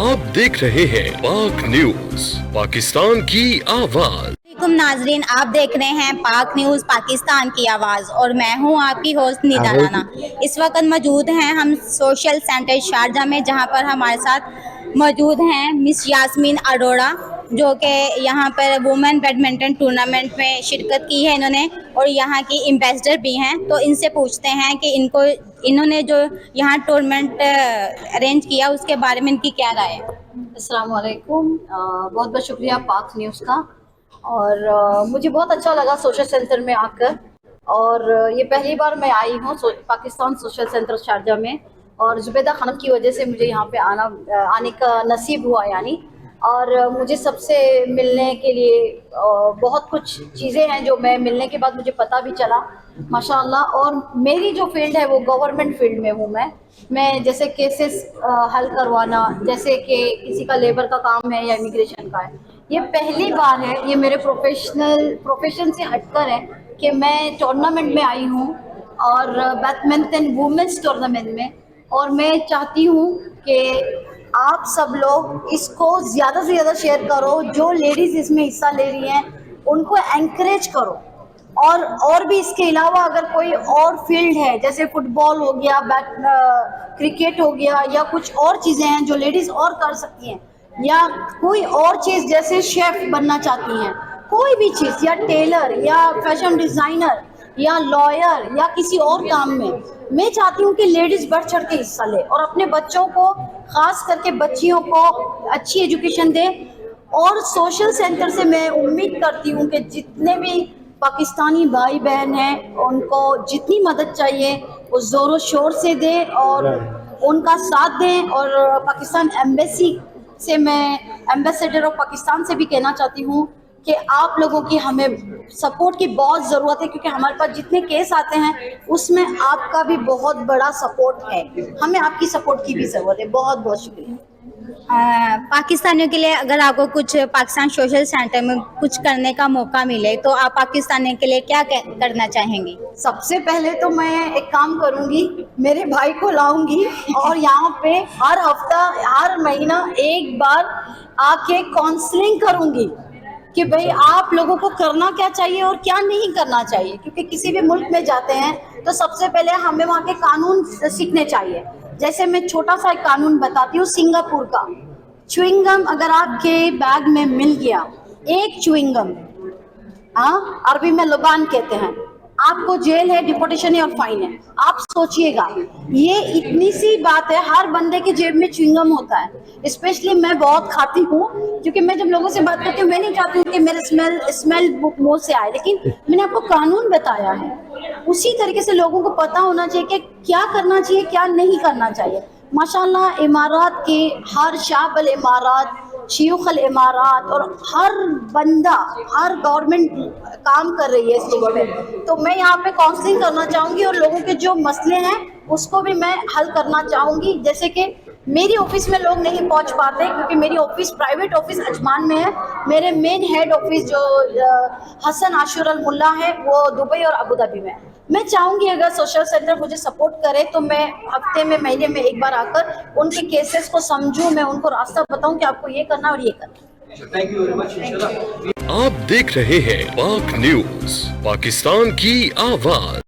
आप देख रहे हैं पाक न्यूज, पाकिस्तान की आवाज। नाजरीन, आप देख रहे हैं पाक न्यूज़ पाकिस्तान की आवाज़ और मैं हूं आपकी होस्ट निदा राना। इस वक्त मौजूद हैं हम सोशल सेंटर शारजा में, जहां पर हमारे साथ मौजूद हैं मिस यास्मीन अरोड़ा, जो कि यहाँ पर वुमेन बैडमिंटन टूर्नामेंट में शिरकत की है इन्होंने और यहाँ की एम्बेसडर भी हैं। तो इनसे पूछते हैं कि इन्होंने जो यहाँ टूर्नामेंट अरेंज किया उसके बारे में इनकी क्या राय है। अस्सलाम वालेकुम, बहुत बहुत शुक्रिया पाक न्यूज़ का। और मुझे बहुत अच्छा लगा सोशल सेंटर में आकर, और ये पहली बार मैं आई हूँ पाकिस्तान सोशल सेंटर शारजा में, और जुबैदा खानम की वजह से मुझे यहाँ पे आने का नसीब हुआ यानी। और मुझे सबसे मिलने के लिए बहुत कुछ चीज़ें हैं जो मैं मिलने के बाद मुझे पता भी चला माशाल्लाह। और मेरी जो फील्ड है वो गवर्नमेंट फील्ड में हूँ मैं जैसे केसेस हल करवाना, जैसे कि किसी का लेबर का काम है या इमिग्रेशन का है, ये पहली बार है, ये मेरे प्रोफेशन से हटकर है कि मैं टूर्नामेंट में आई हूँ, और बैडमिंटन वुमेन्स टूर्नामेंट में। और मैं चाहती हूँ कि आप सब लोग इसको ज़्यादा से ज़्यादा शेयर करो, जो लेडीज़ इसमें हिस्सा ले रही हैं उनको एनकरेज करो। और भी इसके अलावा अगर कोई और फील्ड है, जैसे फुटबॉल हो गया, क्रिकेट हो गया, या कुछ और चीज़ें हैं जो लेडीज़ और कर सकती हैं, या कोई और चीज़ जैसे शेफ बनना चाहती हैं, कोई भी चीज़, या टेलर या फैशन डिज़ाइनर या लॉयर या किसी और काम में, मैं चाहती हूँ कि लेडीज़ बढ़ चढ़ के हिस्सा ले और अपने बच्चों को, ख़ास करके बच्चियों को अच्छी एजुकेशन दे। और सोशल सेंटर से मैं उम्मीद करती हूँ कि जितने भी पाकिस्तानी भाई बहन हैं उनको जितनी मदद चाहिए वो ज़ोरों शोर से दें और उनका साथ दें। और पाकिस्तान एम्बेसी से मैं, एम्बेसडर ऑफ पाकिस्तान से भी कहना चाहती हूँ कि आप लोगों की हमें सपोर्ट की बहुत ज़रूरत है, क्योंकि हमारे पास जितने केस आते हैं उसमें आपका भी बहुत बड़ा सपोर्ट है, हमें आपकी सपोर्ट की भी ज़रूरत है। बहुत बहुत शुक्रिया। पाकिस्तानियों के लिए अगर आपको कुछ पाकिस्तान सोशल सेंटर में कुछ करने का मौका मिले तो आप पाकिस्तानियों के लिए क्या करना चाहेंगी? सबसे पहले तो मैं एक काम करूंगी, मेरे भाई को लाऊंगी और यहाँ पे हर हफ्ता, हर महीना एक बार आके काउंसलिंग करूंगी कि भाई आप लोगों को करना क्या चाहिए और क्या नहीं करना चाहिए। क्योंकि किसी भी मुल्क में जाते हैं तो सबसे पहले हमें वहाँ के कानून सीखने चाहिए। जैसे मैं छोटा सा एक कानून बताती हूँ सिंगापुर का। च्युइंगम अगर आपके बैग में मिल गया, एक च्युइंगम, हाँ अरबी में लुबान कहते हैं, आपको जेल है, डिपोटेशन है और फाइन है। आप सोचिएगा, ये इतनी सी बात है, हर बंदे के जेब में च्युइंगम होता है। स्पेशली मैं बहुत खाती हूँ, क्योंकि मैं जब लोगों से बात करती हूँ मैं नहीं चाहती हूँ कि मेरे स्मेल मुंह से आए, लेकिन मैंने आपको कानून बताया है। उसी तरीके से लोगों को पता होना चाहिए कि क्या करना चाहिए, क्या नहीं करना चाहिए। माशाल्लाह इमारात के हर शाब अल इमारात, शयूख अल इमारात और हर बंदा, हर गवर्नमेंट काम कर रही है इस चीज़ पे। तो मैं यहाँ पे काउंसलिंग करना चाहूँगी और लोगों के जो मसले हैं उसको भी मैं हल करना चाहूँगी। जैसे कि मेरी ऑफिस में लोग नहीं पहुँच पाते, क्योंकि मेरी ऑफिस प्राइवेट ऑफिस अजमान में है। मेरे मेन हेड ऑफिस जो हसन आशुर अल मुल्ला है वो दुबई और अबू धाबी में है। मैं चाहूँगी अगर सोशल सेंटर मुझे सपोर्ट करे तो मैं हफ्ते में, महीने में एक बार आकर उनके केसेस को समझूं, मैं उनको रास्ता बताऊं कि आपको ये करना और ये करना। Thank you very much. आप देख रहे हैं पाक न्यूज, पाकिस्तान की आवाज।